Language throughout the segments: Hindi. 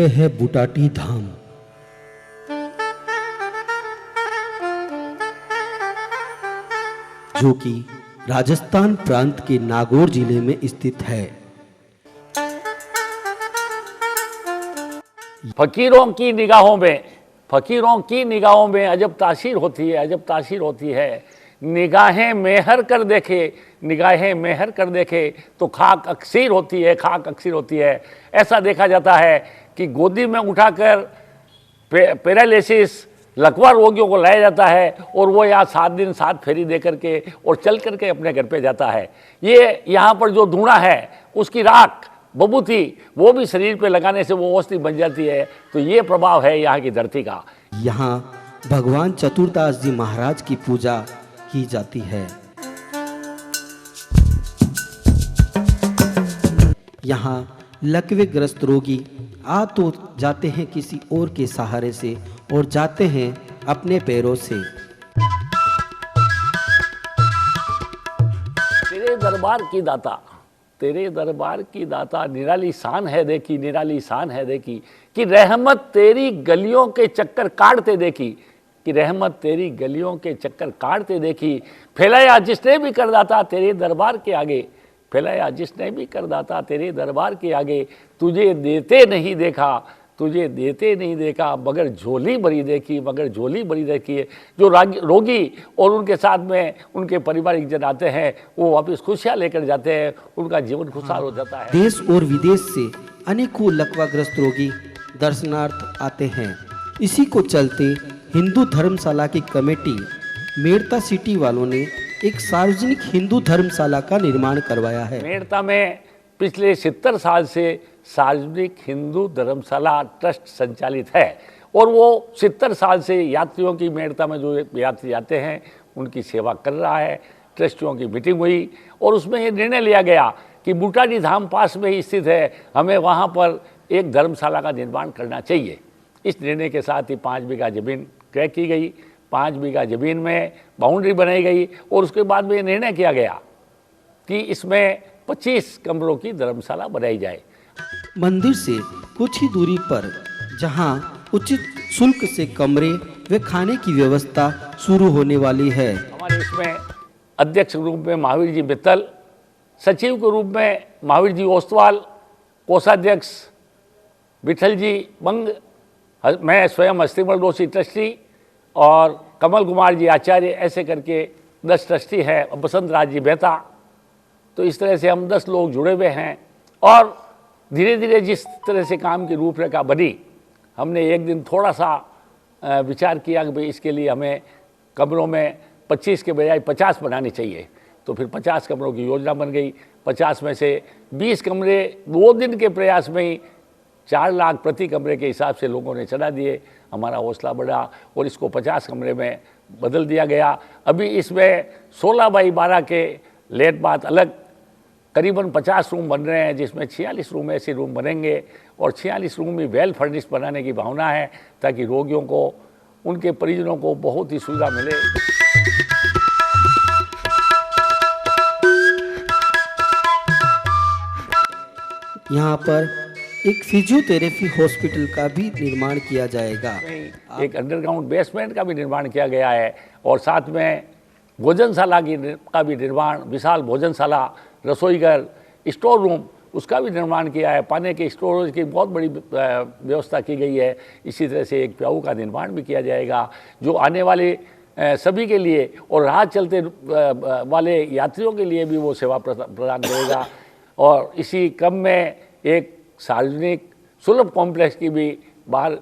ये है बुटाटी धाम। जो कि राजस्थान प्रांत के नागौर जिले में स्थित है। फकीरों की निगाहों में अजब तासीर होती है। निगाहें मेहर कर देखे तो खाक अक्सीर होती है। ऐसा देखा जाता है कि गोदी में उठाकर पैरालिसिस लकवा रोगियों को लाया जाता है और वो यहाँ 7 दिन 7 फेरी दे करके और चल करके अपने घर पे जाता है। ये यहाँ पर जो धूणा है उसकी राख बबूती वो भी शरीर पे लगाने से वो औषधि बन जाती है। तो ये प्रभाव है यहाँ की धरती का। यहाँ भगवान चतुरदास जी महाराज की पूजा की जाती है। यहाँ लकवे ग्रस्त रोगी आ तो जाते हैं किसी और के सहारे से और जाते हैं अपने पैरों से। तेरे दरबार की दाता निराली शान है देखी कि रहमत तेरी गलियों के चक्कर काटते देखी। फैलाया जिसने भी कर दाता तेरे दरबार के आगे तुझे देते नहीं देखा मगर झोली भरी देखी है। जो रोगी और उनके साथ में उनके पारिवारिक जन आते हैं वो वापस खुशियाँ लेकर जाते हैं, उनका जीवन खुशहाल हो जाता है। देश और विदेश से अनेकों लकवाग्रस्त रोगी दर्शनार्थ आते हैं। इसी को चलते हिंदू धर्मशाला की कमेटी मेड़ता सिटी वालों ने एक सार्वजनिक हिंदू धर्मशाला का निर्माण करवाया है। मेड़ता में पिछले 70 साल से सार्वजनिक हिंदू धर्मशाला ट्रस्ट संचालित है और वो 70 साल से यात्रियों की मेड़ता में जो यात्री आते हैं उनकी सेवा कर रहा है। ट्रस्टियों की मीटिंग हुई और उसमें ये निर्णय लिया गया कि बुटाटी धाम पास में ही स्थित है, हमें वहाँ पर एक धर्मशाला का निर्माण करना चाहिए। इस निर्णय के साथ ही 5 बीघा ज़मीन क्रय की गई। 5 बीघा ज़मीन में बाउंड्री बनाई गई और उसके बाद में ये निर्णय किया गया कि इसमें 25 कमरों की धर्मशाला बनाई जाए। मंदिर से कुछ ही दूरी पर जहां उचित शुल्क से कमरे व खाने की व्यवस्था शुरू होने वाली है। हमारे इसमें अध्यक्ष के रूप में महावीर जी मित्तल, सचिव के रूप में महावीर जी ओस्तवाल, कोषाध्यक्ष विठल जी बंग, मैं स्वयं अस्थिमल दोषी ट्रस्टी और कमल कुमार जी आचार्य, ऐसे करके 10 ट्रस्टी हैं, बसंत राज जी मेहता। तो इस तरह से हम 10 लोग जुड़े हुए हैं और धीरे धीरे जिस तरह से काम की रूपरेखा बनी, हमने एक दिन थोड़ा सा विचार किया कि भाई इसके लिए हमें कमरों में 25 के बजाय 50 बनानी चाहिए। तो फिर 50 कमरों की योजना बन गई। 50 में से 20 कमरे 2 दिन के प्रयास में ही 4 लाख प्रति कमरे के हिसाब से लोगों ने चढ़ा दिए। हमारा हौसला बढ़ा और इसको 50 कमरे में बदल दिया गया। अभी इसमें 16 बाई 12 के लेट बाथ अलग करीबन 50 रूम बन रहे हैं, जिसमें 46 रूम ऐसे रूम बनेंगे और 46 रूम भी वेल फर्निश्ड बनाने की भावना है ताकि रोगियों को, उनके परिजनों को बहुत ही सुविधा मिले। यहाँ पर एक फिजियोथेरेपी हॉस्पिटल का भी निर्माण किया जाएगा। एक अंडरग्राउंड बेसमेंट का भी निर्माण किया गया है और साथ में भोजनशाला का भी निर्माण, विशाल भोजनशाला, रसोई घर, स्टोर रूम, उसका भी निर्माण किया है। पानी के स्टोरेज की बहुत बड़ी व्यवस्था की गई है। इसी तरह से एक प्याऊ का निर्माण भी किया जाएगा जो आने वाले सभी के लिए और राह चलते वाले यात्रियों के लिए भी वो सेवा प्रदान करेगा। और इसी क्रम में एक सार्वजनिक सुलभ कॉम्प्लेक्स की भी बाहर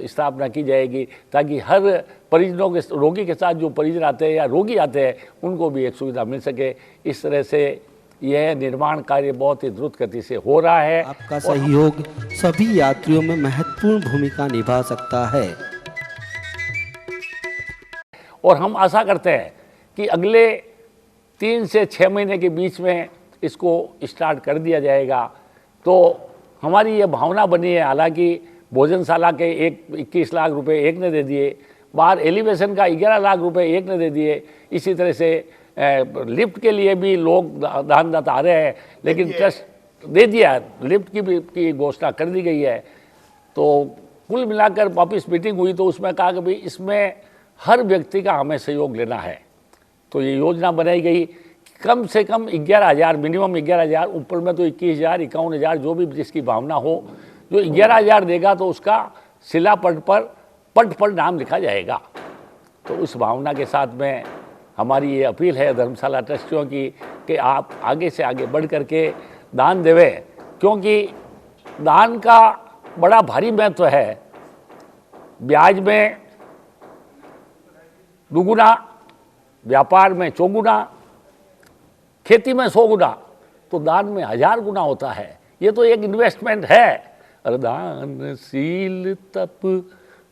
स्थापना की जाएगी ताकि हर परिजनों के, रोगी के साथ जो परिजन आते हैं या रोगी आते हैं उनको भी एक सुविधा मिल सके। इस तरह से यह निर्माण कार्य बहुत ही द्रुत गति से हो रहा है। आपका सहयोग सभी यात्रियों में महत्वपूर्ण भूमिका निभा सकता है और हम आशा करते हैं कि अगले 3 से 6 महीने के बीच में इसको स्टार्ट कर दिया जाएगा। तो हमारी ये भावना बनी है। हालांकि भोजनशाला के 21 लाख रुपए एक ने दे दिए, बाहर एलिवेशन का 11 लाख रुपए एक ने दे दिए। इसी तरह से लिफ्ट के लिए भी लोग दानदाता आ रहे हैं, लेकिन ट्रस्ट दे दिया, लिफ्ट की भी घोषणा कर दी गई है। तो कुल मिलाकर वापस मीटिंग हुई तो उसमें कहा कि भाई इसमें हर व्यक्ति का हमें सहयोग लेना है। तो ये योजना बनाई गई, कम से कम 11,000, मिनिमम 11,000, ऊपर में तो 21,000, 51,000, जो भी जिसकी भावना हो, जो 11,000 देगा तो उसका शिलापट पर नाम लिखा जाएगा। तो उस भावना के साथ में हमारी ये अपील है धर्मशाला ट्रस्टियों की कि आप आगे से आगे बढ़ करके दान देवें, क्योंकि दान का बड़ा भारी महत्व है। ब्याज में दुगुना, व्यापार में चौगुना, खेती में 100 गुना, तो दान में 1000 गुना होता है। ये तो एक इन्वेस्टमेंट है। दानशील तप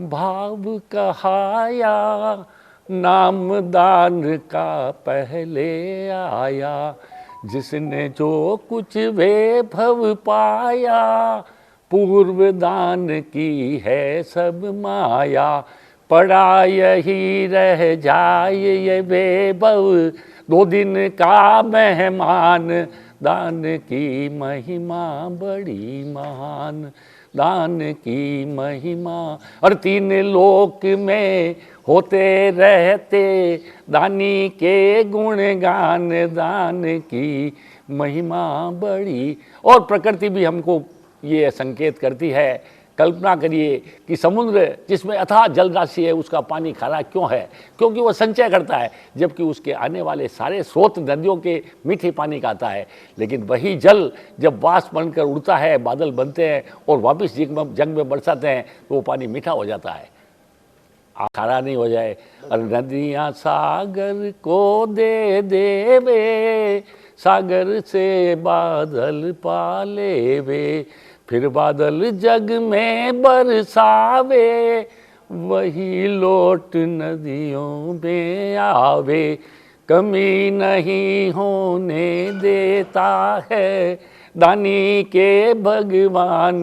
भाव कहाया, नाम दान का पहले आया, जिसने जो कुछ वैभव पाया, पूर्व दान की है सब माया, पड़ा यही रह जाए ये वैभव, 2 दिन का मेहमान, दान की महिमा बड़ी महान, दान की महिमा। और 3 लोक में होते रहते, दानी के गुणगान, दान की महिमा बड़ी। और प्रकृति भी हमको ये संकेत करती है। कल्पना करिए कि समुद्र जिसमें अथाह जल राशि है, उसका पानी खारा क्यों है? क्योंकि वह संचय करता है, जबकि उसके आने वाले सारे स्रोत नदियों के मीठे पानी का आता है। लेकिन वही जल जब वाष्प बनकर उड़ता है, बादल बनते हैं और वापस जंग में बरसाते हैं, तो वो पानी मीठा हो जाता है, खारा नहीं हो जाए। और नदियाँ सागर को दे देवे, सागर से बादल पाले वे, फिर बादल जग में बरसावे, वही लौट नदियों में आवे, कमी नहीं होने देता है, दानी के भगवान,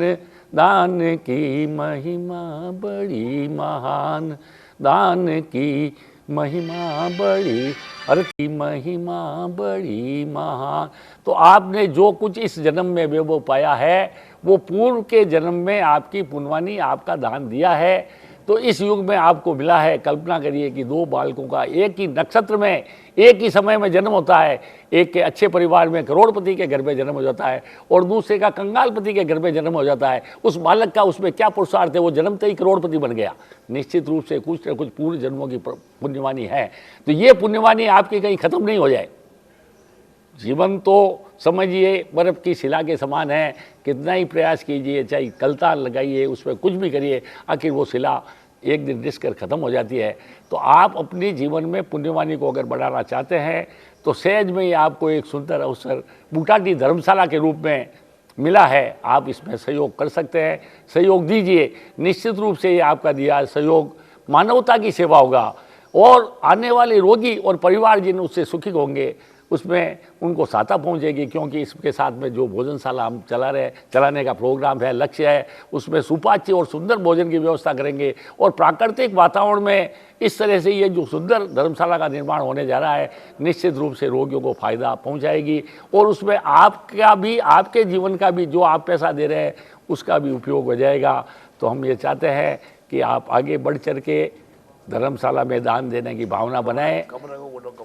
दान की महिमा बड़ी महान, दान की महिमा बड़ी, अरे की महिमा बड़ी महान। तो आपने जो कुछ इस जन्म में वैभव पाया है, वो पूर्व के जन्म में आपकी पुण्यवानी आपका दान दिया है, तो इस युग में आपको मिला है। कल्पना करिए कि 2 बालकों का एक ही नक्षत्र में एक ही समय में जन्म होता है। एक के अच्छे परिवार में करोड़पति के घर में जन्म हो जाता है और दूसरे का कंगालपति के घर में जन्म हो जाता है। उस बालक का उसमें क्या पुरुषार्थ है? वो जन्मते ही करोड़पति बन गया। निश्चित रूप से कुछ न कुछ पूर्व जन्मों की पुण्यवानी है। तो ये पुण्यवानी आपकी कहीं खत्म नहीं हो जाए। जीवन तो समझिए बर्फ़ की शिला के समान है। कितना ही प्रयास कीजिए, चाहे कलतार लगाइए, उसमें कुछ भी करिए, आखिर वो शिला एक दिन रिस कर ख़त्म हो जाती है। तो आप अपने जीवन में पुण्यवानी को अगर बढ़ाना चाहते हैं तो सहज में ही आपको एक सुंदर अवसर बूटाटी धर्मशाला के रूप में मिला है। आप इसमें सहयोग कर सकते हैं, सहयोग दीजिए। निश्चित रूप से ये आपका दिया सहयोग मानवता की सेवा होगा और आने वाले रोगी और परिवार जिन उससे सुखी होंगे उसमें उनको सहायता पहुंचेगी। क्योंकि इसके साथ में जो भोजनशाला हम चलाने का प्रोग्राम है, लक्ष्य है, उसमें सुपाच्य और सुंदर भोजन की व्यवस्था करेंगे और प्राकृतिक वातावरण में इस तरह से ये जो सुंदर धर्मशाला का निर्माण होने जा रहा है, निश्चित रूप से रोगियों को फायदा पहुंचाएगी और उसमें आपका भी, आपके जीवन का भी, जो आप पैसा दे रहे हैं उसका भी उपयोग हो जाएगा। तो हम ये चाहते हैं कि आप आगे बढ़ चढ़ के धर्मशाला में दान देने की भावना बनाएं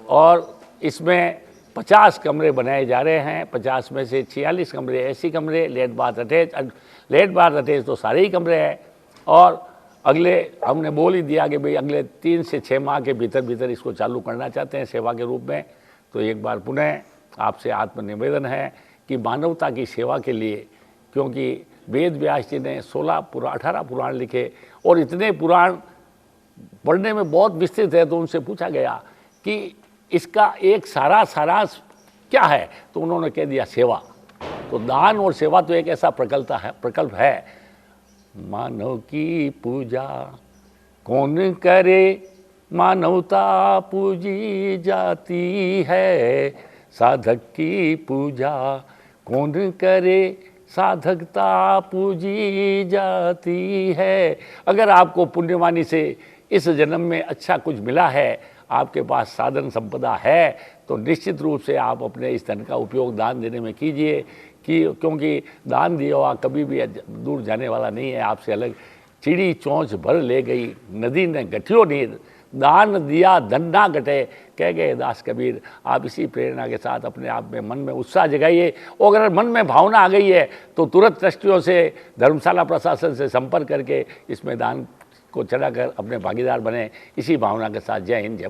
और इसमें 50 कमरे बनाए जा रहे हैं। 50 में से 46 कमरे ऐसी कमरे, लेट बाथ अटैच तो सारे ही कमरे हैं। और अगले हमने बोल ही दिया कि भाई अगले 3 से 6 माह के भीतर इसको चालू करना चाहते हैं सेवा के रूप में। तो एक बार पुनः आपसे आत्मनिवेदन है कि मानवता की सेवा के लिए, क्योंकि वेद व्यास जी ने 18 पुराण लिखे और इतने पुराण पढ़ने में बहुत विस्तृत है, तो उनसे पूछा गया कि इसका एक सारांश क्या है, तो उन्होंने कह दिया सेवा। तो दान और सेवा तो एक ऐसा प्रकल्प है। मानव की पूजा कौन करे, मानवता पूजी जाती है, साधक की पूजा कौन करे, साधकता पूजी जाती है। अगर आपको पुण्यवानी से इस जन्म में अच्छा कुछ मिला है, आपके पास साधन संपदा है, तो निश्चित रूप से आप अपने इस धन का उपयोग दान देने में कीजिए। कि क्योंकि दान दिया हुआ कभी भी दूर जाने वाला नहीं है आपसे अलग। चिड़ी चोंच भर ले गई नदी ने गठियो नीर, दान दिया धन ना घटे कह गए दास कबीर। आप इसी प्रेरणा के साथ अपने आप में मन में उत्साह जगाइए और अगर मन में भावना आ गई है तो तुरंत ट्रस्टियों से धर्मशाला प्रशासन से संपर्क करके इसमें दान को चढ़ाकर अपने भागीदार बने। इसी भावना के साथ जय हिंद जय भारत।